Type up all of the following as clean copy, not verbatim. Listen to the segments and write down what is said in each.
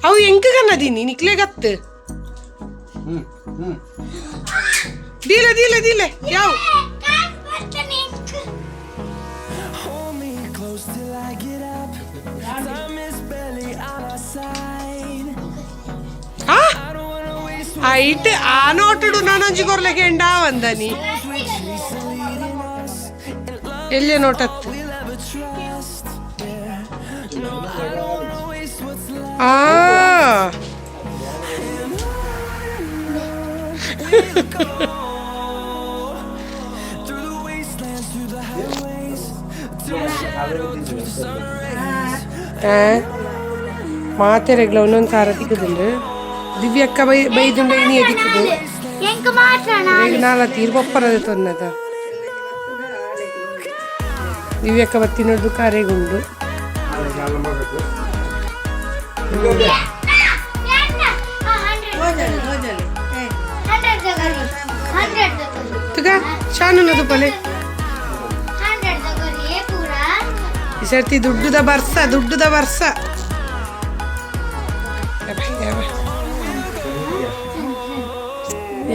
ಅವು ಎಂಕ ಕನ್ನದೀನಿ ನಿಕ್ಲೆ ಗತ್ತು ದೀಲೆ ದೀಲೆ ದೀಲೆ ಯಾವ ಆಯ್ತು ಆ ನೋಟುಡು ನಾನೊಂಜಿ ಕೊರ್ಲೆಗೆ ಎಂಡ ಒಂದನಿ ಎಲ್ಲೇ ನೋಟತ್ತು ಆ ಮಾತೆರೆಗ್ಲ ಒಂದೊಂದು ಸಾರ ತಿಕ್ಕುದುಂಡು ದಿವ್ಯಕ್ಕ ಬೈದುಂಡ ಇನಿ ತಿಕ್ಕುದು ನಾಲ ತೀರ್ ಬಪ್ಪರದ ತೊನ್ನದ ದಿವ್ಯಕ್ಕ ಬತ್ತಿನೊಡ್ದು ಕಾರೆಗುಂಡು ತುಗ ಶಾನುನದು ಪಲೆ ಈ ಸರ್ತಿ ದುಡ್ಡುದ ಬರ್ಸ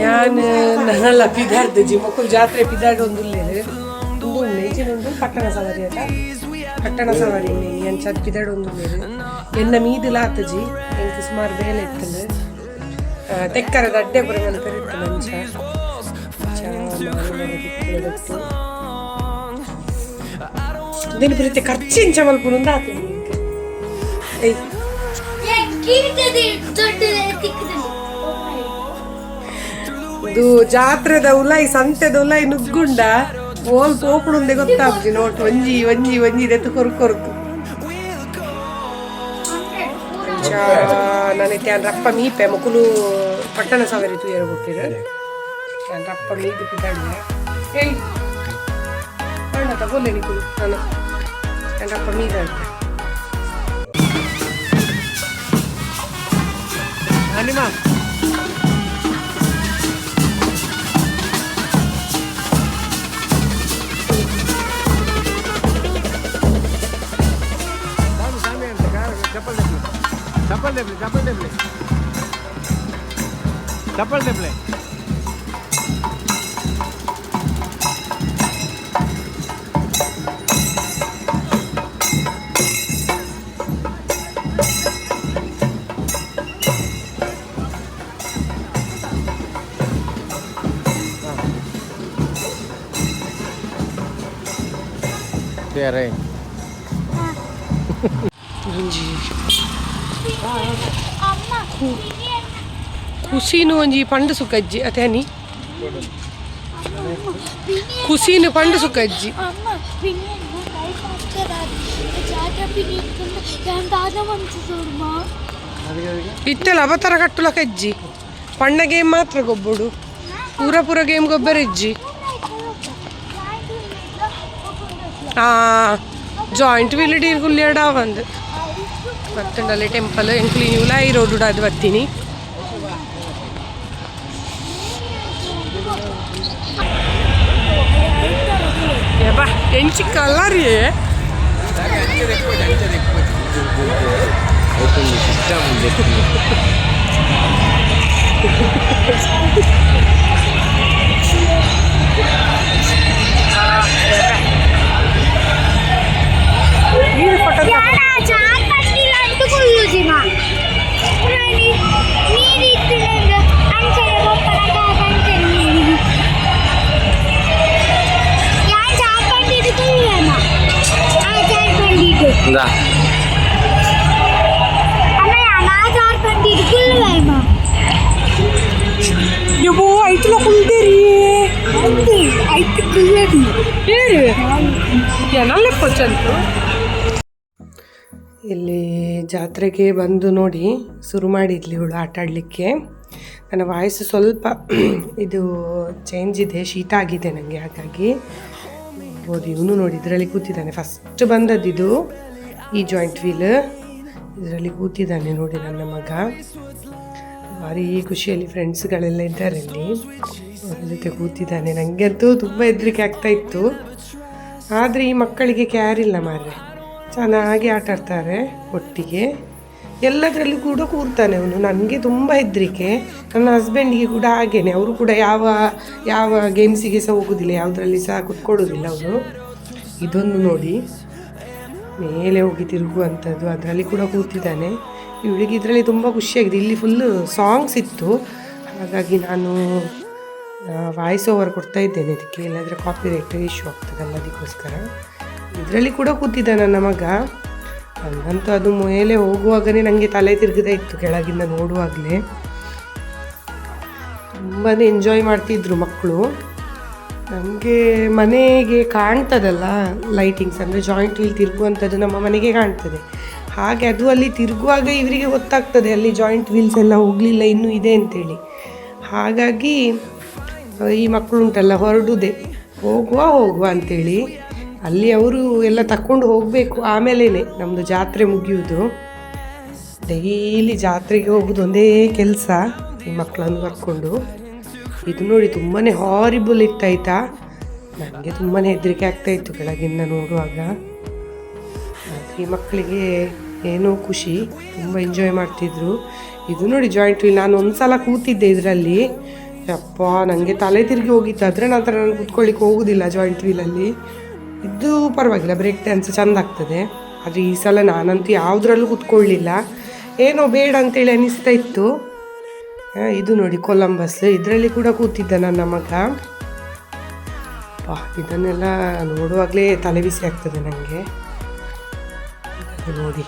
ഞാൻ നല്ല പിതാർದು ಜಿ ಮಕ್ಕಳು ಜಾತ್ರೆ ಪಿದಾಡ್ ಒಂದುಲ್ಲೇರು ಒಂದು ಪಟ್ಟಣ ಸವಾರಿ ಆಟ ಪಟ್ಟಣ ಸವಾರಿ ಏನು ಚದ್ ಪಿದಾಡ್ ಒಂದುಲ್ಲೇರು ಎನ್ನ ಮೀದಿಲ ಆತಜಿ ಎಂಕ್ ಸುಮಾರು ಬೇಲೆ ಇತ್ತಲು ತೆಕ್ಕರದ ಅಡ್ಡೆ ಪುರ ಮನೆ ಪೆರಿತ್ತು ಮಂಚ ದಿನ ಪ್ರೀತಿ ಖರ್ಚಿಂಚ ಮಲ್ಪುನುಂದ ಆತದೆ ಇದು ಜಾತ್ರೆದ ಉಲಾಯಿ ಸಂತೆದ ಉಲಾಯಿ ನುಗ್ಗುಂಡ ಓಲ್ ಪೋಪುಡುಂದೆ ಗೊತ್ತಾಗ್ತಿ ನೋಟ್ ಒಂಜಿ ಒಂಜಿ ಒಂಜಿ ದೆತ್ತು ಕೊರ್ಕೊರ್ತು ನಾನು ಟ್ಯಾನ್ ರಪ್ಪ ಮೀಪೆ ಮಕ್ಕಳು ಪಟ್ಟಣ ಸವಾರಿ ತೂಯರು ಕೊಟ್ಟಿರು ಟ್ಯಾನ್ ರಪ್ಪ ಮೀದು ಪಿತಾಡಿದೆ ಏಯ್ ಅಣ್ಣ ತಗೊಳ್ಳೆ ನಿಕ್ಕಳು ನಾನು ಟ್ಯಾನ್ ರಪ್ಪ ಮೀದಾಡ್ತೆ ಅನಿಮಾ चप्पल दे प्ले तेरे ಖುಷಿನು ಒಂಜಿ ಪಂಡು ಸುಕ್ಕಜ್ಜಿ ಅತೇನಿ ಖುಷಿನು ಪಂಡು ಸುಕ್ಕಜ್ಜಿ ಇತ್ತಲ್ಲ ಅವತರ ಕಟ್ಟುಲ ಕಜ್ಜಿ ಪಣ್ಣ ಗೇಮ್ ಮಾತ್ರ ಗೊಬ್ಬುಡು ಪೂರ ಗೇಮ್ ಗೊಬ್ಬರಿಜ್ಜಿ ಜಾಯಿಂಟ್ ವಿಲಿಡಿ ಗುಲ್ಲೇಡ ಒಂದು ಮತ್ತೊಂಡಲ್ಲಿ ಟೆಂಪಲ್ ಎಂಕ್ಲಿ ನೀವು ಈ ರೋಡ್ ಅದು ಬರ್ತೀನಿ ಬಾ ಎಂಚಿ ಕಲ್ಲರಿ ಇಲ್ಲಿ ಜಾತ್ರೆಗೆ ಬಂದು ನೋಡಿ ಶುರು ಮಾಡಿದ್ಲಿ ಇವಳು ಆಟ ಆಡಲಿಕ್ಕೆ. ನನ್ನ ವಾಯ್ಸ್ ಸ್ವಲ್ಪ ಇದು ಚೇಂಜ್ ಇದೆ, ಶೀತ ಆಗಿದೆ ನನಗೆ, ಹಾಗಾಗಿ ನೋಡಿ ಇವನು ನೋಡಿ ಇದರಲ್ಲಿ ಕೂತಿದ್ದಾನೆ. ಫಸ್ಟ್ ಬಂದದ್ದಿದು ಈ ಜಾಯಿಂಟ್ ವೀಲ್, ಇದರಲ್ಲಿ ಕೂತಿದ್ದಾನೆ ನೋಡಿ ನನ್ನ ಮಗ. ಭಾರಿ ಖುಷಿಯಲ್ಲಿ ಫ್ರೆಂಡ್ಸ್ಗಳೆಲ್ಲ ಇದ್ದಾರೆ ಅಲ್ಲಿ, ಅವ್ರ ಜೊತೆ ಕೂತಿದ್ದಾನೆ. ನನಗಂತೂ ತುಂಬ ಹೆದರಿಕೆ ಆಗ್ತಾಯಿತ್ತು, ಆದರೆ ಈ ಮಕ್ಕಳಿಗೆ ಕ್ಯಾರ್ ಇಲ್ಲ ಮಾರ್ರೆ, ಚೆನ್ನಾಗಿ ಆಟ ಆಡ್ತಾರೆ ಒಟ್ಟಿಗೆ. ಎಲ್ಲದರಲ್ಲಿ ಕೂಡ ಕೂರ್ತಾನೆ ಅವನು. ನನಗೆ ತುಂಬ ಹೆದರಿಕೆ, ನನ್ನ ಹಸ್ಬೆಂಡಿಗೆ ಕೂಡ ಹಾಗೇನೆ. ಅವರು ಕೂಡ ಯಾವ ಗೇಮ್ಸಿಗೆ ಸಹ ಹೋಗೋದಿಲ್ಲ, ಯಾವುದರಲ್ಲಿ ಸಹ ಕುತ್ಕೊಳ್ಳೋದಿಲ್ಲ ಅವರು. ಇದೊಂದು ನೋಡಿ, ಮೇಲೆ ಹೋಗಿ ತಿರುಗುವಂಥದ್ದು, ಅದರಲ್ಲಿ ಕೂಡ ಕೂತಿದ್ದಾನೆ. ಇವಳಿಗೆ ಇದರಲ್ಲಿ ತುಂಬ ಖುಷಿಯಾಗಿದೆ. ಇಲ್ಲಿ ಫುಲ್ಲು ಸಾಂಗ್ಸ್ ಇತ್ತು, ಹಾಗಾಗಿ ನಾನು ವಾಯ್ಸ್ ಓವರ್ ಕೊಡ್ತಾ ಇದ್ದೇನೆ ಇದಕ್ಕೆ, ಇಲ್ಲಾಂದರೆ ಕಾಪಿರೈಟ್ ಇಶ್ಯೂ ಆಗ್ತದಲ್ಲ, ಅದಕ್ಕೋಸ್ಕರ. ಇದರಲ್ಲಿ ಕೂಡ ಕೂತಿದ್ದ ನನ್ನ ಮಗ. ನನಗಂತೂ ಅದು ಮೇಲೆ ಹೋಗುವಾಗಲೇ ನನಗೆ ತಲೆ ತಿರುಗದೇ ಇತ್ತು, ಕೆಳಗಿಂದ ನೋಡುವಾಗಲೇ. ತುಂಬಾ ಎಂಜಾಯ್ ಮಾಡ್ತಿದ್ರು ಮಕ್ಕಳು. ನಮಗೆ ಮನೆಗೆ ಕಾಣ್ತದಲ್ಲ ಲೈಟಿಂಗ್ಸ್, ಅಂದರೆ ಜಾಯಿಂಟ್ ವೀಲ್ ತಿರುಗುವಂಥದ್ದು ನಮ್ಮ ಮನೆಗೆ ಕಾಣ್ತದೆ. ಹಾಗೆ ಅದು ಅಲ್ಲಿ ತಿರುಗುವಾಗ ಇವರಿಗೆ ಗೊತ್ತಾಗ್ತದೆ ಅಲ್ಲಿ ಜಾಯಿಂಟ್ ವೀಲ್ಸ್ ಎಲ್ಲ ಹೋಗಲಿಲ್ಲ, ಇನ್ನೂ ಇದೆ ಅಂತೇಳಿ. ಹಾಗಾಗಿ ಈ ಮಕ್ಕಳು ಉಂಟಲ್ಲ ಹೊರಡುದೆ, ಹೋಗುವ ಅಂಥೇಳಿ. ಅಲ್ಲಿ ಅವರು ಎಲ್ಲ ತಕ್ಕೊಂಡು ಹೋಗಬೇಕು, ಆಮೇಲೇ ನಮ್ಮದು ಜಾತ್ರೆ ಮುಗಿಯುವುದು. ಡೈಲಿ ಜಾತ್ರೆಗೆ ಹೋಗೋದು ಒಂದೇ ಕೆಲಸ ಈ ಮಕ್ಕಳನ್ನು ಕರ್ಕೊಂಡು. ಇದು ನೋಡಿ ತುಂಬಾ ಹಾರಿಬಲ್ ಇತ್ತಾಯ್ತಾ, ನನಗೆ ತುಂಬಾ ಹೆದರಿಕೆ ಆಗ್ತಾಯಿತ್ತು ಕೆಳಗಿಂದ ನೋಡುವಾಗ. ಈ ಮಕ್ಕಳಿಗೆ ಏನೋ ಖುಷಿ, ತುಂಬ ಎಂಜಾಯ್ ಮಾಡ್ತಿದ್ರು. ಇದು ನೋಡಿ ಜಾಯಿಂಟ್ ವೀಲ್, ನಾನು ಒಂದು ಸಲ ಕೂತಿದ್ದೆ ಇದರಲ್ಲಿ. ಯಪ್ಪ, ನನಗೆ ತಲೆ ತಿರುಗಿ ಹೋಗಿತ್ತು. ಅದರ ನಂತರ ನಾನು ಕೂತ್ಕೊಳ್ಳಿಕ್ಕೆ ಹೋಗೋದಿಲ್ಲ ಜಾಯಿಂಟ್ ವೀಲಲ್ಲಿ. ಇದು ಪರವಾಗಿಲ್ಲ, ಬ್ರೇಕ್ ಡ್ಯಾನ್ಸ್ ಚೆಂದ ಆಗ್ತದೆ. ಆದರೆ ಈ ಸಲ ನಾನಂತೂ ಯಾವುದ್ರಲ್ಲೂ ಕೂತ್ಕೊಳ್ಳಿಲ್ಲ, ಏನೋ ಬೇಡ ಅಂತೇಳಿ ಅನ್ನಿಸ್ತಾ ಇತ್ತು. ಇದು ನೋಡಿ ಕೊಲಂಬಸ್, ಇದರಲ್ಲಿ ಕೂಡ ಕೂತಿದ್ದ ನನ್ನ ಮಗ. ಇದನ್ನೆಲ್ಲ ನೋಡುವಾಗಲೇ ತಲೆ ಬಿಸಿ ಆಗ್ತದೆ ನನಗೆ. ನೋಡಿ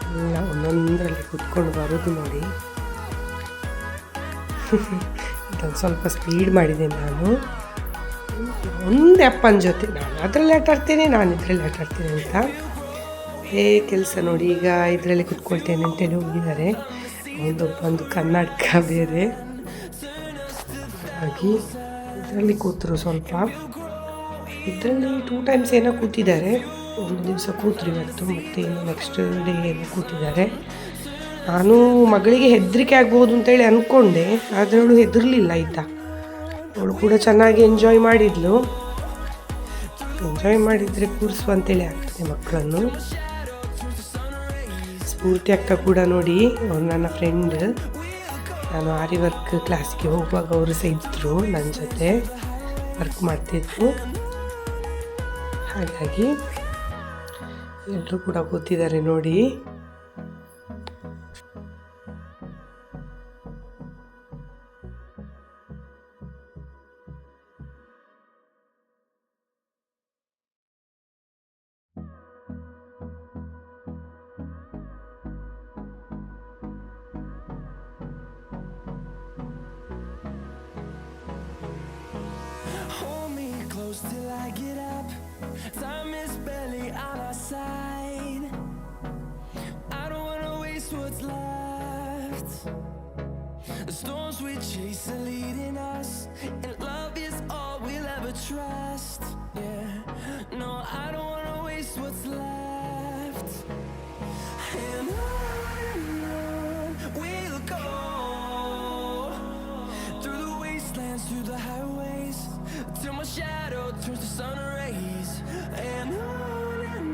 ಎಲ್ಲ ಒಂದೊಂದರಲ್ಲಿ ಕೂತ್ಕೊಂಡು ಬರೋದು ನೋಡಿ. ಇದೊಂದು ಸ್ವಲ್ಪ ಸ್ಪೀಡ್ ಮಾಡಿದ್ದೇನೆ ನಾನು. ಒಂದು ಅಪ್ಪನ ಜೊತೆ ನಾನು ಅದರಲ್ಲಿ ಆಟಾಡ್ತೇನೆ, ನಾನು ಇದರಲ್ಲಿ ಆಟಾಡ್ತೇನೆ ಅಂತ ಕೆಲಸ ನೋಡಿ. ಈಗ ಇದರಲ್ಲಿ ಕುತ್ಕೊಳ್ತೇನೆ ಅಂತೇಳಿ ಹೋಗಿದ್ದಾರೆ. ಒಂದು ಕನ್ನಡಕ ಬೇರೆ, ಹಾಗಾಗಿ ಇದರಲ್ಲಿ ಕೂತರು ಸ್ವಲ್ಪ. ಇದರಲ್ಲಿ 2 ಟೈಮ್ಸ್ ಏನೋ ಕೂತಿದ್ದಾರೆ. ಒಂದು ದಿವಸ ಕೂತ್ರು ಇವತ್ತು, ಮತ್ತು ಇನ್ನು ನೆಕ್ಸ್ಟ್ ಡೇ ಏನೋ ಕೂತಿದ್ದಾರೆ. ನಾನು ಮಗಳಿಗೆ ಹೆದರಿಕೆ ಆಗ್ಬೋದು ಅಂತೇಳಿ ಅಂದ್ಕೊಂಡೆ, ಆದರೆ ಅವಳು ಹೆದರಲಿಲ್ಲ ಆಯಿತಾ. ಅವಳು ಕೂಡ ಚೆನ್ನಾಗಿ ಎಂಜಾಯ್ ಮಾಡಿದ್ಲು. ಎಂಜಾಯ್ ಮಾಡಿದರೆ ಕೂರಿಸುವಂತೇಳಿ ಆಗ್ತದೆ ಮಕ್ಕಳನ್ನು. ಸ್ಫೂರ್ತಿ ಅಕ್ಕ ಕೂಡ ನೋಡಿ, ಅವ್ರು ನನ್ನ ಫ್ರೆಂಡ್. ನಾನು ಆರಿ ವರ್ಕ್ ಕ್ಲಾಸ್ಗೆ ಹೋಗುವಾಗ ಅವರು ಸಹ ಇದ್ದರು ನನ್ನ ಜೊತೆ, ವರ್ಕ್ ಮಾಡ್ತಿದ್ರು. ಹಾಗಾಗಿ ಎಲ್ಲರೂ ಕೂಡ ಕೂತಿದ್ದಾರೆ ನೋಡಿ. Till I get up, time is barely on our side. I don't wanna waste what's left. The storms we chase are leading us, and love is all we'll ever trust. Yeah, no, I don't wanna waste what's left. And on we'll go, through the wastelands, through the highways, till my shadow turns to sun rays. And on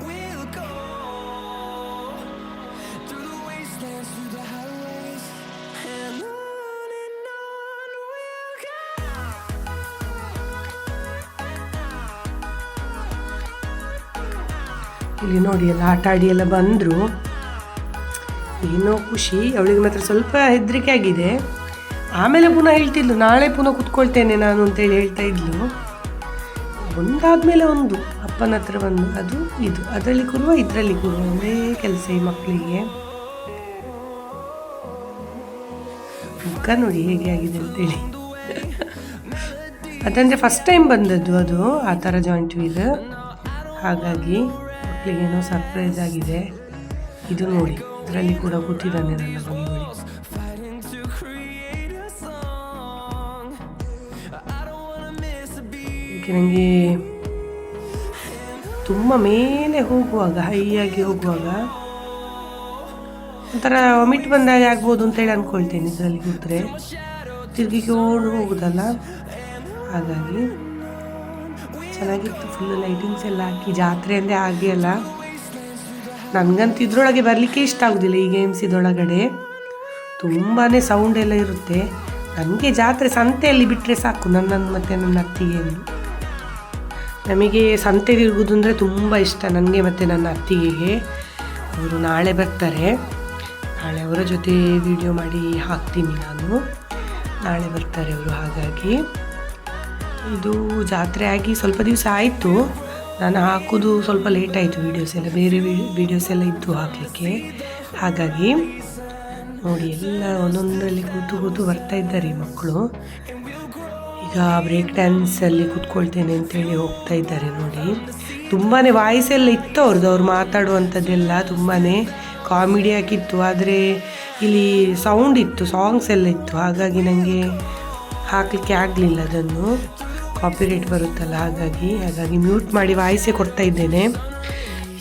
we'll go, through the wastelands, through the highways. And on we'll go. ಇಲ್ಲಿ ನೋಡಿ ಎಲ್ಲ ಆಟ ಆಡಿ ಎಲ್ಲ ಬಂದರು. ಏನೋ ಖುಷಿ. ಅವಳಿಗೆ ಮಾತ್ರ ಸ್ವಲ್ಪ ಹೆದರಿಕೆ ಆಗಿದೆ. ಆಮೇಲೆ ಪುನಃ ಹೇಳ್ತಿದ್ಲು, ನಾಳೆ ಪುನಃ ಕೂತ್ಕೊಳ್ತೇನೆ ನಾನು ಅಂತೇಳಿ ಹೇಳ್ತಾ ಇದ್ಲು. ಒಂದಾದಮೇಲೆ ಒಂದು ಅಪ್ಪನ ಹತ್ರ ಬಂದು ಅದು ಇದು, ಅದರಲ್ಲಿ ಕೂರುವ ಇದರಲ್ಲಿ ಕೂರುವ, ಒಂದೇ ಕೆಲಸ ಈ ಮಕ್ಕಳಿಗೆ. ಮುಖ ನೋಡಿ ಹೇಗೆ ಆಗಿದೆ ಅಂತೇಳಿ. ಅದಂದರೆ ಫಸ್ಟ್ ಟೈಮ್ ಬಂದದ್ದು ಅದು ಆ ಥರ ಜಾಯಿಂಟ್ ವೀಲ್, ಹಾಗಾಗಿ ಮಕ್ಕಳಿಗೇನೋ ಸರ್ಪ್ರೈಸ್ ಆಗಿದೆ. ಇದು ನೋಡಿ, ಇದರಲ್ಲಿ ಕೂಡ ಕೂತಿದ್ದಾನೆ ನನ್ನ ಮಗ. ನನಗೆ ತುಂಬ ಮೇಲೆ ಹೋಗುವಾಗ, ಹೈಯಾಗಿ ಹೋಗುವಾಗ ಒಂಥರ ವಾಮಿಟ್ ಬಂದಾಗ ಆಗ್ಬೋದು ಅಂತೇಳಿ ಅಂದ್ಕೊಳ್ತೇನೆ ಇದರಲ್ಲಿ ಕೂತ್ರೆ. ತಿರುಗಿಕೊಂಡು ಹೋಗೋದಲ್ಲ, ಹಾಗಾಗಿ ಚೆನ್ನಾಗಿತ್ತು. ಫುಲ್ಲು ಲೈಟಿಂಗ್ಸ್ ಎಲ್ಲ ಹಾಕಿ, ಜಾತ್ರೆ ಅಂದರೆ ಹಾಗೆ ಅಲ್ಲ, ನನಗಂತೂ ಇದ್ರೊಳಗೆ ಬರಲಿಕ್ಕೆ ಇಷ್ಟ ಆಗೋದಿಲ್ಲ ಈ ಗೇಮ್ಸ್ ಇದರೊಳಗಡೆ. ತುಂಬಾ ಸೌಂಡ್ ಎಲ್ಲ ಇರುತ್ತೆ. ನನಗೆ ಜಾತ್ರೆ ಸಂತೆಯಲ್ಲಿ ಬಿಟ್ಟರೆ ಸಾಕು, ನನ್ನನ್ನು ಮತ್ತು ನನ್ನ ಅತ್ತಿಗೆ. ನಮಗೆ ಸಂತೆ ತಿರುಗೋದು ಅಂದರೆ ತುಂಬ ಇಷ್ಟ ನನಗೆ ಮತ್ತು ನನ್ನ ಅತ್ತಿಗೆಗೆ. ಅವರು ನಾಳೆ ಬರ್ತಾರೆ. ನಾಳೆ ಅವರ ಜೊತೆ ವಿಡಿಯೋ ಮಾಡಿ ಹಾಕ್ತೀನಿ ನಾನು. ನಾಳೆ ಬರ್ತಾರೆ ಅವರು. ಹಾಗಾಗಿ ಇದು ಜಾತ್ರೆ ಆಗಿ ಸ್ವಲ್ಪ ದಿವಸ ಆಯಿತು. ನಾನು ಹಾಕೋದು ಸ್ವಲ್ಪ ಲೇಟ್ ಆಯಿತು. ವೀಡಿಯೋಸ್ ಎಲ್ಲ ಬೇರೆ ವೀಡಿಯೋಸ್ ಎಲ್ಲ ಇದ್ದು ಹಾಕಲಿಕ್ಕೆ. ಹಾಗಾಗಿ ನೋಡಿ ಎಲ್ಲ ಒಂದೊಂದರಲ್ಲಿ ಕೂತು ಬರ್ತಾ ಇದ್ದಾರೆ ಈ ಮಕ್ಕಳು. ಈಗ ಬ್ರೇಕ್ ಡ್ಯಾನ್ಸಲ್ಲಿ ಕೂತ್ಕೊಳ್ತೇನೆ ಅಂತೇಳಿ ಹೋಗ್ತಾ ಇದ್ದಾರೆ ನೋಡಿ. ತುಂಬಾ ವಾಯ್ಸ್ ಎಲ್ಲ ಇತ್ತು ಅವ್ರದ್ದು, ಅವ್ರು ಮಾತಾಡುವಂಥದ್ದೆಲ್ಲ ತುಂಬಾ ಕಾಮಿಡಿ ಆಗಿತ್ತು. ಆದರೆ ಇಲ್ಲಿ ಸೌಂಡ್ ಇತ್ತು, ಸಾಂಗ್ಸ್ ಎಲ್ಲ ಇತ್ತು. ಹಾಗಾಗಿ ನನಗೆ ಹಾಕಲಿಕ್ಕೆ ಆಗಲಿಲ್ಲ ಅದನ್ನು, ಕಾಪಿರೈಟ್ ಬರುತ್ತಲ್ಲ. ಹಾಗಾಗಿ ಮ್ಯೂಟ್ ಮಾಡಿ ವಾಯ್ಸೇ ಕೊಡ್ತಾ ಇದ್ದೇನೆ.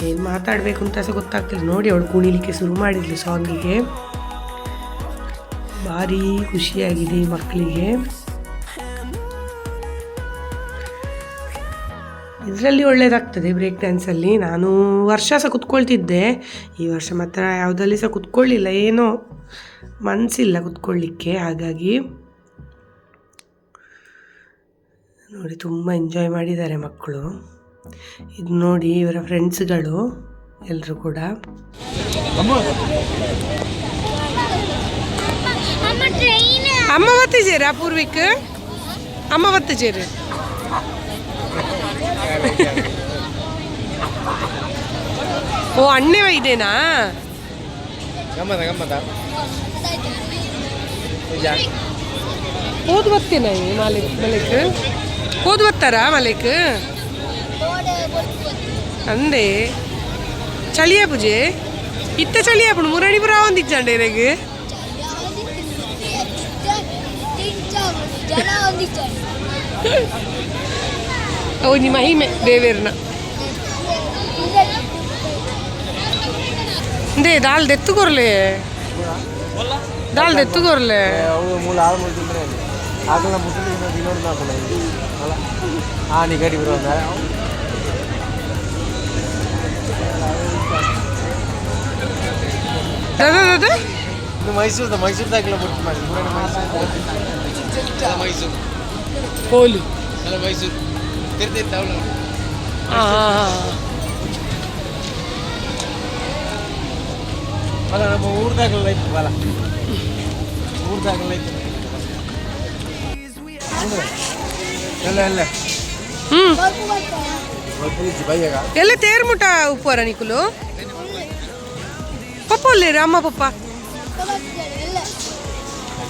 ಏನು ಮಾತಾಡಬೇಕು ಅಂತ ಸಹ ಗೊತ್ತಾಗ್ತಿಲ್ಲ. ನೋಡಿ ಅವಳು ಕುಣಿಲಿಕ್ಕೆ ಶುರು ಮಾಡಿದ್ಲು ಸಾಂಗಿಗೆ. ಭಾರಿ ಖುಷಿಯಾಗಿದೆ ಈ ಮಕ್ಕಳಿಗೆ. ಇದರಲ್ಲಿ ಒಳ್ಳೆಯದಾಗ್ತದೆ ಬ್ರೇಕ್ ಡ್ಯಾನ್ಸಲ್ಲಿ. ನಾನು ವರ್ಷ ಸಹ ಕುತ್ಕೊಳ್ತಿದ್ದೆ. ಈ ವರ್ಷ ಮಾತ್ರ ಯಾವುದಲ್ಲಿ ಸಹ ಕುತ್ಕೊಳ್ಳಿಲ್ಲ, ಏನೋ ಮನಸ್ಸಿಲ್ಲ ಕುತ್ಕೊಳ್ಳಿಕ್ಕೆ. ಹಾಗಾಗಿ ನೋಡಿ ತುಂಬ ಎಂಜಾಯ್ ಮಾಡಿದ್ದಾರೆ ಮಕ್ಕಳು. ಇದು ನೋಡಿ ಇವರ ಫ್ರೆಂಡ್ಸ್ಗಳು ಎಲ್ಲರೂ ಕೂಡ. ಅಮ್ಮ ಬತ್ತಿದ್ದೀರಾ ಪೂರ್ವಿಕ್? ಅಮ್ಮ ಬತ್ತಿದ್ದೀರಿ? ಓ ಅಣ್ಣೆ ಇದೇನಾ? ಓದ್ ಬತ್ತೇನ ಮಲಿಕ್? ಓದ್ ಬತ್ತಾರ ಮಲಿಕ್ ಅಂದೆ ಚಳಿಯ ಪೂಜೆ ಇತ್ತ ಚಳಿಯ ಪುಣ ಮುರಣಿಪುರ ಒಂದಿಚ್ಚಂಡೆ ನನಗೆ. ಓ ನಿಮ್ಮ ಮಹಿಮೆ ದೇವೇರ್ನ ದೇ ದಾಲ್ ದೆತ್ತು ಕೊರ್ಲೆ, ದಾಲ್ ದೆತ್ತು ಕೊರ್ಲೆ. ಮೈಸೂರ್ದಾಗಲ ಮೈಸೂರು ಹೋಲು ಮೈಸೂರು ಅಲ್ಲ ನಮ್ಮ ಊರ್ದಾಗಲ್ಲ ಇತ್ತು ಬಲ ಊರ್ದಾಗಲ್ಲ ಇತ್ತು ಎಲ್ಲ ಎಲ್ಲ ಎಲ್ಲ ತೇರ್ಮುಟ ಉಪ್ಪರ ನಿಕುಲು ಪಪ್ಪ ಒಲ್ಲೇರು ಅಮ್ಮ ಪಪ್ಪ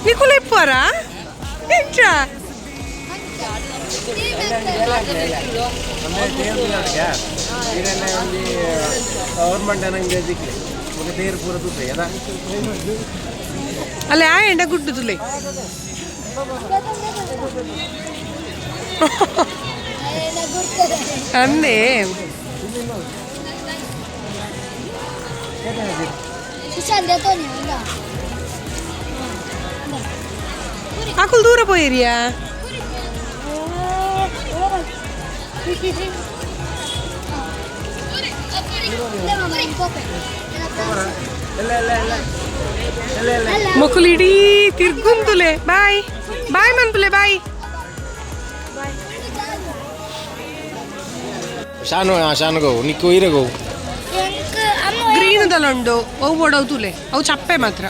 ನಿಕುಲು ಇಪ್ಪರ ಎಂಟ್ರ ಗೌರ್ಮೆಂಟ್ ನಂಗೆ ದಿಕ್ಲಿ ತೇರು ಪೂರ ತುತ್ತೆ ಅದ ಅಲ್ಲ ಆ ಎಂಡ ಗುಡ್ಡು ತುಲೆ ಅಂದೆ ಆಕುಲ್ ದೂರ ಪೋಯಿರಿಯಾ? ಮಕ್ಕಳು ಇಡೀ ತಿರ್ಗುಂತುಲೆ ಬಾಯ್ ಬಾಯ್ ಮನ್ಪುಲೆ ಬಾಯ್. ಶಾನುಗೋ ನಿಕ್ಕು ಇರಗೋ ಗ್ರೀನ್ ದಲ್ಲುಂಡು ಅವು ಓಡವು ತುಲೆ ಅವು ಚಪ್ಪೆ ಮಾತ್ರ.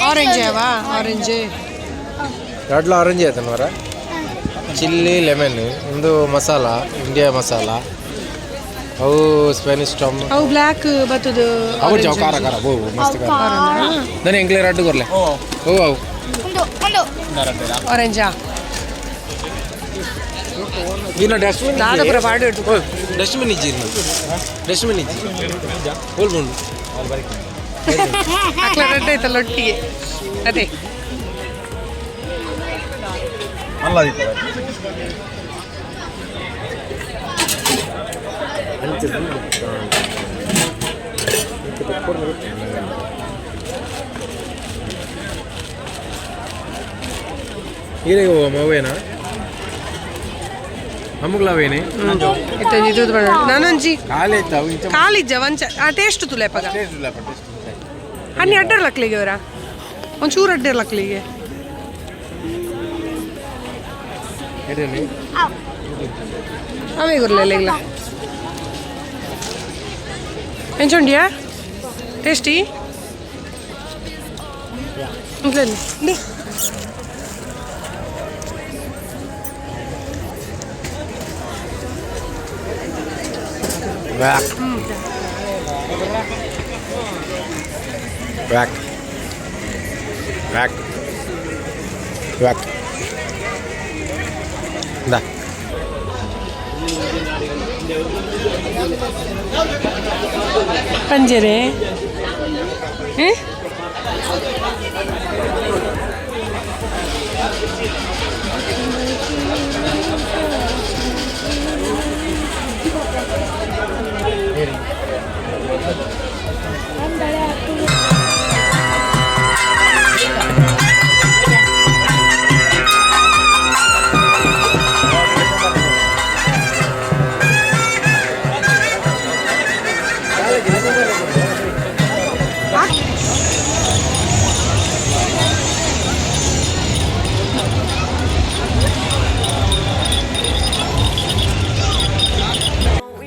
ಆರೆಂಜ್ ಅವಾ? ಆರೆಂಜ್ ಎರಡ್ಲ ಆರೆಂಜ್ ಆಯ್ತನವರ ಚಿಲ್ಲಿ ಲೆಮನ್ ಒಂದು ಮಸಾಲ ಇಂಡಿಯಾ ಮಸಾಲ ಅವು ಸ್ಪ್ಯಾನಿಷ್ ಟಮ್ ಅವು ಬ್ಲ್ಯಾಕ್ ಬತ್ತದ ಅವು ಜಾವ್ ಖಾರ ಖಾರ ಬೋ ಮಸ್ತ್ ಖಾರ ದನೆ ಎಂಕ್ಲೆ ರಡ್ಡು ಕೊರ್ಲೆ ಓ ಅವು ಆರೆಂಜಾ ಇನ್ನ ಡಸ್ಟ್ಬಿನ್ ದಾದಪುರ ಪಾಡು ಡಸ್ಟ್ಬಿನ್ ಇಜ್ಜಿ ಡಸ್ಟ್ಬಿನ್ ಇಜ್ಜಿ ಹೋಲ್ಬುಂಡು ಅಕ್ಲ ರೆಡ್ ಆಯ್ತಲ್ಲ ಒಟ್ಟಿಗೆ ಅದೇ ಹೀರೆಗೆ ಹೋಗುವ ಮವೇನಾ ಅಮ್ಮಗಳವೇನೆ ಇದು ನಾನೊಂಜಿ ಕಾಲೇ ಇತ್ತಾವು ಇಂಚ ಕಾಲಿಜ್ಜ ವಂಚ ಆ ಟೇಸ್ಟ್ ತುಲೆಪಗ ಹಣ್ಣಿ ಅಡ್ಡರ್ಲಕ್ಲಿಗೆ ಅವರ ಒಂಚೂರು ಅಡ್ಡರ್ಲಕ್ಲಿಗೆ ಅವೇ ಗುರ್ಲಿಲ್ಲ ಇಲ್ಲ ಎಂಚುಂಡಿಯಾ tasty Back. Back. Back. Back. Da. ಪಂಜರೆ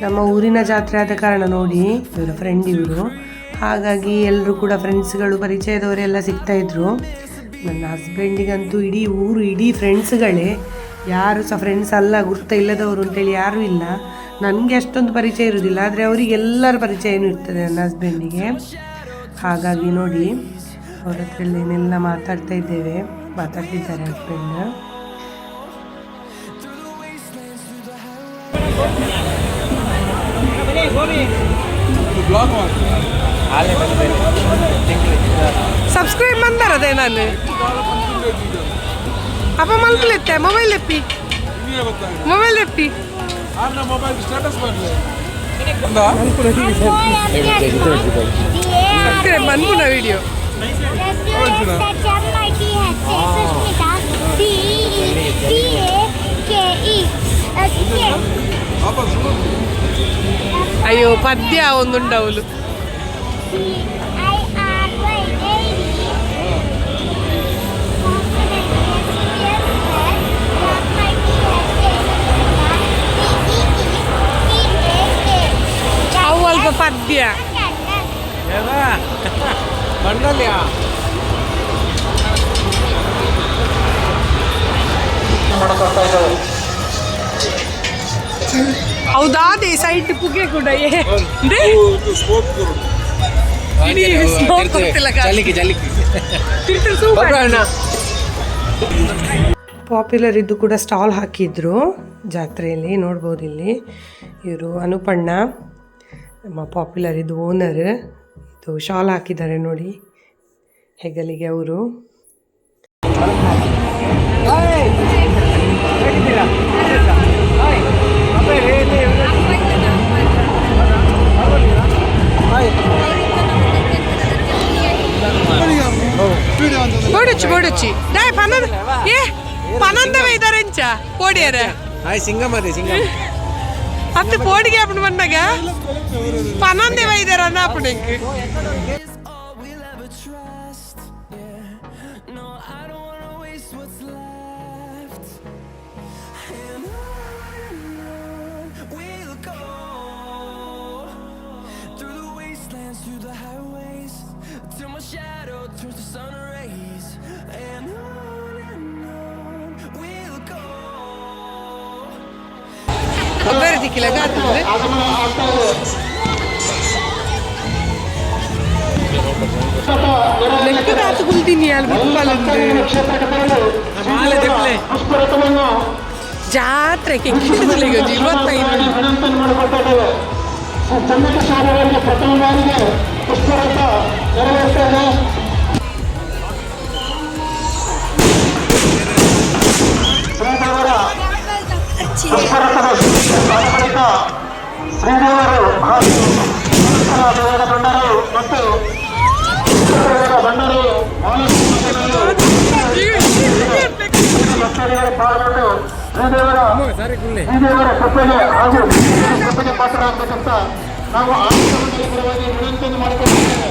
ನಮ್ಮ ಊರಿನ ಜಾತ್ರೆ ಆದ ಕಾರಣ ನೋಡಿ ಇವರ ಫ್ರೆಂಡ್ ಇವರು, ಹಾಗಾಗಿ ಎಲ್ಲರೂ ಕೂಡ ಫ್ರೆಂಡ್ಸ್ಗಳು ಪರಿಚಯದವರೆಲ್ಲ ಸಿಗ್ತಾಯಿದ್ರು. ನನ್ನ ಹಸ್ಬೆಂಡಿಗಂತೂ ಇಡೀ ಊರು ಇಡೀ ಫ್ರೆಂಡ್ಸ್ಗಳೇ, ಯಾರು ಸಹ ಫ್ರೆಂಡ್ಸ್ ಅಲ್ಲ ಗುರ್ತ ಇಲ್ಲದವರು ಅಂತೇಳಿ ಯಾರೂ ಇಲ್ಲ. ನನಗೆ ಅಷ್ಟೊಂದು ಪರಿಚಯ ಇರೋದಿಲ್ಲ, ಆದರೆ ಅವರಿಗೆ ಎಲ್ಲರ ಪರಿಚಯನೂ ಇರ್ತದೆ ನನ್ನ ಹಸ್ಬೆಂಡಿಗೆ. ಹಾಗಾಗಿ ನೋಡಿ ಅವ್ರ ಹತ್ರ ಏನೆಲ್ಲ ಮಾತಾಡ್ತಿದ್ದಾರೆ ಹಸ್ಬೆಂಡ್. ಸಬ್ಸ್ಕ್ರೈಬ್ ಮಂದಾರದೆ ನಾನು ಅಪ್ಪ ಮಲ್ಪಲೆತ್ತೆ ಮೊಬೈಲ್ ಎಪ್ಪಿ ಮನ್ಪುನ ವಿಡಿಯೋ ಅಯ್ಯೋ ಪದ್ಯ ಒಂದುಂಡವಳು ಅವು ಅಲ್ಪ ಪದ್ಯ ಹೌದಾದೆ ಸೈಟ್ ಪುಗೆ ಕೂಡ ಪಾಪ್ಯುಲರ್ ಇದ್ದು ಕೂಡ ಸ್ಟಾಲ್ ಹಾಕಿದ್ರು ಜಾತ್ರೆಯಲ್ಲಿ ನೋಡ್ಬೋದು. ಇಲ್ಲಿ ಇವರು ಅನುಪಣ್ಣ ನಮ್ಮ ಪಾಪ್ಯುಲರ್ ಇದು ಓನರ್. ಇದು ಶಾಲ್ ಹಾಕಿದ್ದಾರೆ ನೋಡಿ ಹೆಗಲಿಗೆ ಅವರು. ಬೋಡುಚ್ಚಿ ಡಾಯ್ ಪನಂದ ಪನಂದವೇ ಇದ್ದಾರೆ ಎಂಚ ಪೋಡಿಯರ ಅತ್ತು ಪೋಡಿಗೆ ಅಪ್ಪನ ಬಂದಾಗ ಪನಂದೇವ ಇದಾರ ಅನ್ನ ಅಪ್ಪನಿಗೆ ಬೇರೆ ದಿಕ್ಕಿಲ್ಲ ಲೆಕ್ಕದಾತು ಕುಲ್ತೀನಿ ಜಾತ್ರೆಗೆ 25 ಸಾರಿ ಕುಳ್ಳಿ ಕೃಪೆಗೆ ಹಾಗೂ ಕೃಪೆಗೆ ಪಾತ್ರರಾಗಬೇಕಂತ ನಾವು ಆರ್ಥಿಕ ಪರವಾಗಿ ವಿನಂತಿಯನ್ನು ಮಾಡಿಕೊಂಡಿದ್ದೇವೆ.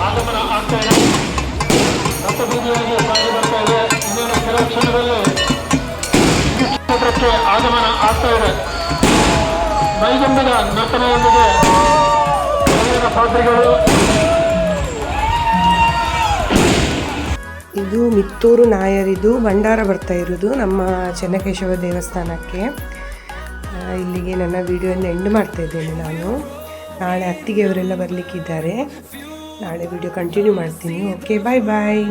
ಆಗಮನ ಆಗ್ತಾ ಇದೆ, ರಥಬೀದಿಯಾಗಿ ಸಾಗಿ ಬರ್ತಾ ಇದೆ. ಇನ್ನೇನು ಕೆಲವು ಕ್ಷಣದಲ್ಲಿ ಕ್ಷೇತ್ರಕ್ಕೆ ಆಗಮನ ಆಗ್ತಾ ಇದೆ. ಮೈಗಂಬಿನ ನರ್ತನೆಯೊಂದಿಗೆ ಪಾತ್ರಿಗಳು. ಇದು ಮಿತ್ತೂರು ನಾಯರಿದು ಭಂಡಾರ ಬರ್ತಾ ಇರೋದು ನಮ್ಮ ಚೆನ್ನಕೇಶವ ದೇವಸ್ಥಾನಕ್ಕೆ. ಇಲ್ಲಿಗೆ ನನ್ನ ವಿಡಿಯೋನ ಎಂಡ್ ಮಾಡ್ತಾ ಇದ್ದೇನೆ ನಾನು. ನಾಳೆ ಅತ್ತಿಗೆಯವರೆಲ್ಲ ಬರಲಿಕ್ಕಿದ್ದಾರೆ. ನಾಳೆ ವಿಡಿಯೋ ಕಂಟಿನ್ಯೂ ಮಾಡ್ತೀನಿ. ಓಕೆ, ಬಾಯ್ ಬಾಯ್.